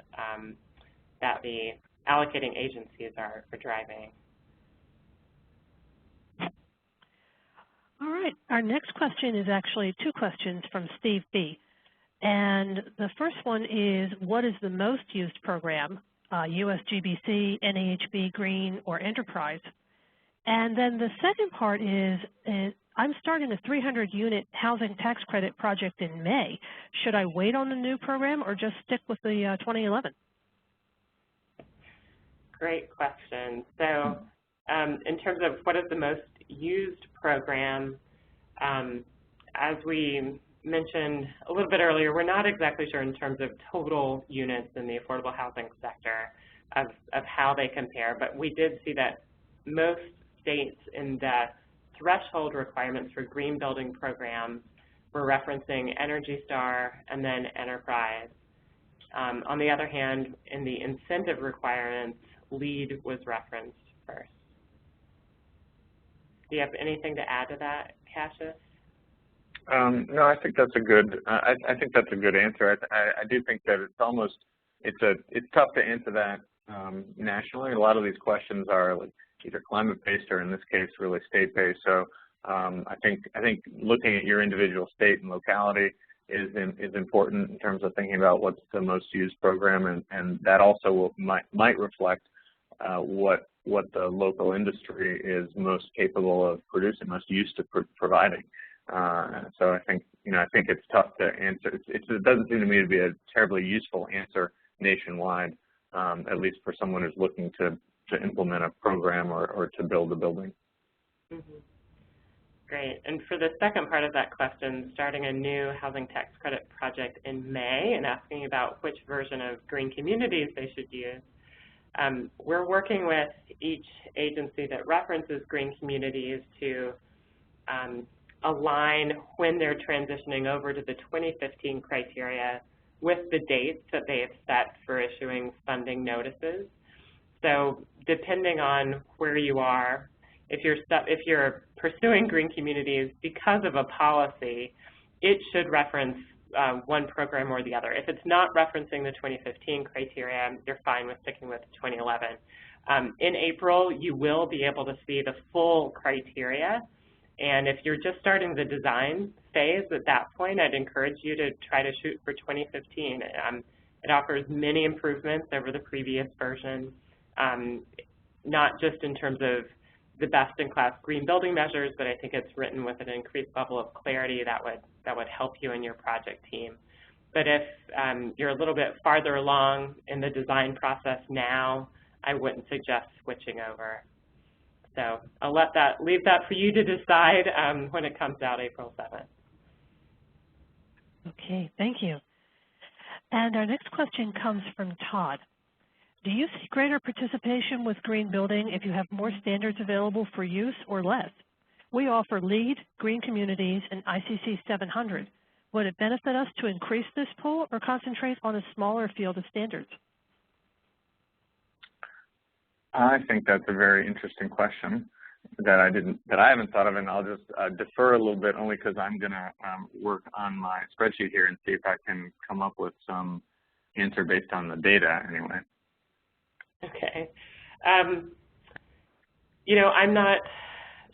that the allocating agencies are driving. All right, our next question is actually two questions from Steve B. And the first one is, what is the most used program, USGBC, NAHB, Green, or Enterprise? And then the second part is I'm starting a 300-unit housing tax credit project in May. Should I wait on the new program or just stick with the 2011? Great question. So in terms of what is the most used program, as we mentioned a little bit earlier, we're not exactly sure in terms of total units in the affordable housing sector of how they compare, but we did see that most states in the threshold requirements for green building programs were referencing Energy Star and then Enterprise. On the other hand, in the incentive requirements, LEED was referenced first. Do you have anything to add to that, Casius? No, I think that's a good. I think that's a good answer. I do think that it's tough to answer that nationally. A lot of these questions are like either climate-based or, in this case, really state-based. So I think looking at your individual state and locality is important in terms of thinking about what's the most used program, and that also might reflect what the local industry is most capable of producing, most used to providing. So I think it's tough to answer. It doesn't seem to me to be a terribly useful answer nationwide, at least for someone who's looking to implement a program or to build a building. Mm-hmm. Great. And for the second part of that question, starting a new housing tax credit project in May and asking about which version of green communities they should use, we're working with each agency that references green communities to align when they're transitioning over to the 2015 criteria with the dates that they have set for issuing funding notices. So depending on where you are, if you're pursuing green communities because of a policy, it should reference one program or the other. If it's not referencing the 2015 criteria, you're fine with sticking with 2011. In April, you will be able to see the full criteria. And if you're just starting the design phase at that point, I'd encourage you to try to shoot for 2015. It offers many improvements over the previous version, not just in terms of the best-in-class green building measures, but I think it's written with an increased level of clarity that would help you and your project team. But if you're a little bit farther along in the design process now, I wouldn't suggest switching over. So I'll leave that for you to decide when it comes out April 7th. Okay, thank you. And our next question comes from Todd. Do you see greater participation with green building if you have more standards available for use or less? We offer LEED, Green Communities, and ICC 700. Would it benefit us to increase this pool or concentrate on a smaller field of standards? I think that's a very interesting question that I haven't thought of, and I'll just defer a little bit only because I'm going to work on my spreadsheet here and see if I can come up with some answer based on the data anyway. Okay. I'm not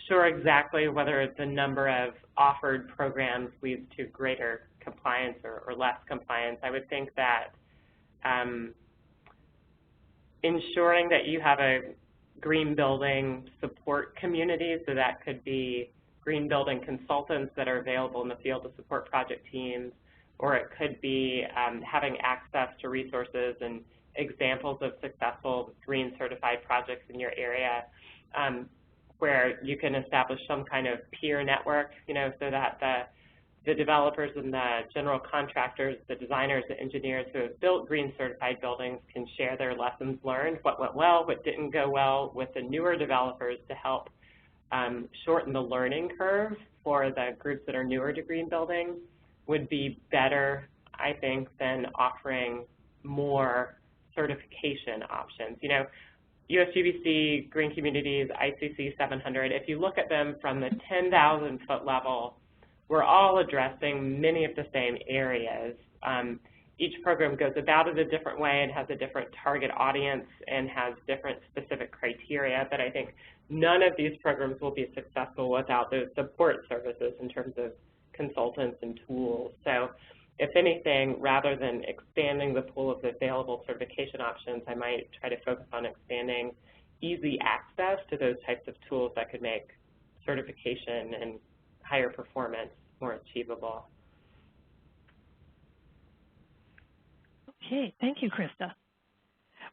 sure exactly whether the number of offered programs leads to greater compliance or less compliance. I would think that ensuring that you have a green building support community, so that could be green building consultants that are available in the field to support project teams, or it could be having access to resources and examples of successful green certified projects in your area, where you can establish some kind of peer network, so that the developers and the general contractors, the designers, the engineers who have built green certified buildings can share their lessons learned, what went well, what didn't go well, with the newer developers to help shorten the learning curve for the groups that are newer to green building would be better, I think, than offering more certification options. USGBC, Green Communities, ICC 700, if you look at them from the 10,000-foot level, we're all addressing many of the same areas. Each program goes about it a different way and has a different target audience and has different specific criteria, but I think none of these programs will be successful without those support services in terms of consultants and tools. So if anything, rather than expanding the pool of available certification options, I might try to focus on expanding easy access to those types of tools that could make certification and higher performance more achievable. Okay, thank you, Krista.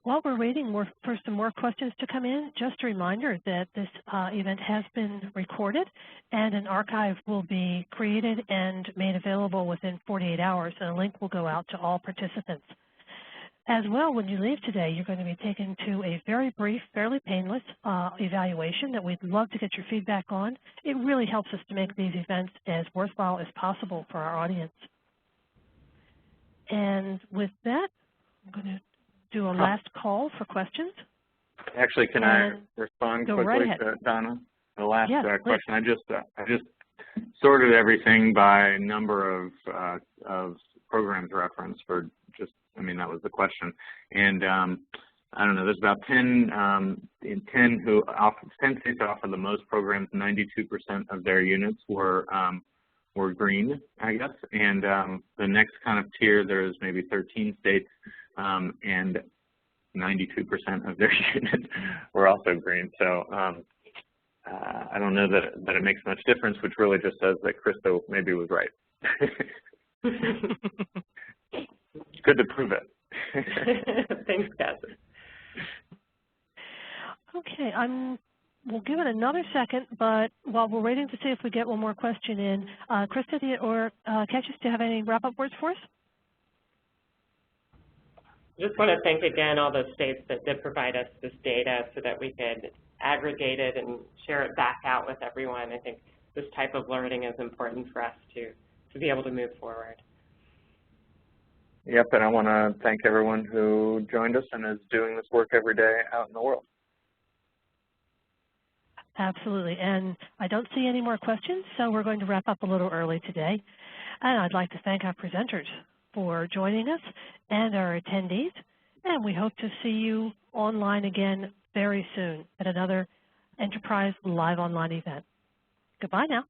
While we're waiting for some more questions to come in, just a reminder that this event has been recorded and an archive will be created and made available within 48 hours, and a link will go out to all participants. As well, when you leave today, you're going to be taken to a very brief, fairly painless evaluation that we'd love to get your feedback on. It really helps us to make these events as worthwhile as possible for our audience. And with that, I'm going to do a last call for questions. Actually, can I respond quickly right to Donna? The last question. I just sorted everything by number of programs referenced for just, I mean, that was the question. And I don't know, there's about 10 states that offer the most programs. 92% of their units were green, I guess. And the next kind of tier, there's maybe 13 states, and 92% of their units were also green. So I don't know that it makes much difference, which really just says that Krista maybe was right. It's good to prove it. Thanks, Cass. Okay, we'll give it another second, but while we're waiting to see if we get one more question in, Krista or Casius, do you have any wrap-up words for us? Just want to thank again all the states that did provide us this data so that we could aggregate it and share it back out with everyone. I think this type of learning is important for us to be able to move forward. Yep, and I want to thank everyone who joined us and is doing this work every day out in the world. Absolutely, and I don't see any more questions, so we're going to wrap up a little early today. And I'd like to thank our presenters for joining us and our attendees, and we hope to see you online again very soon at another Enterprise Live Online event. Goodbye now.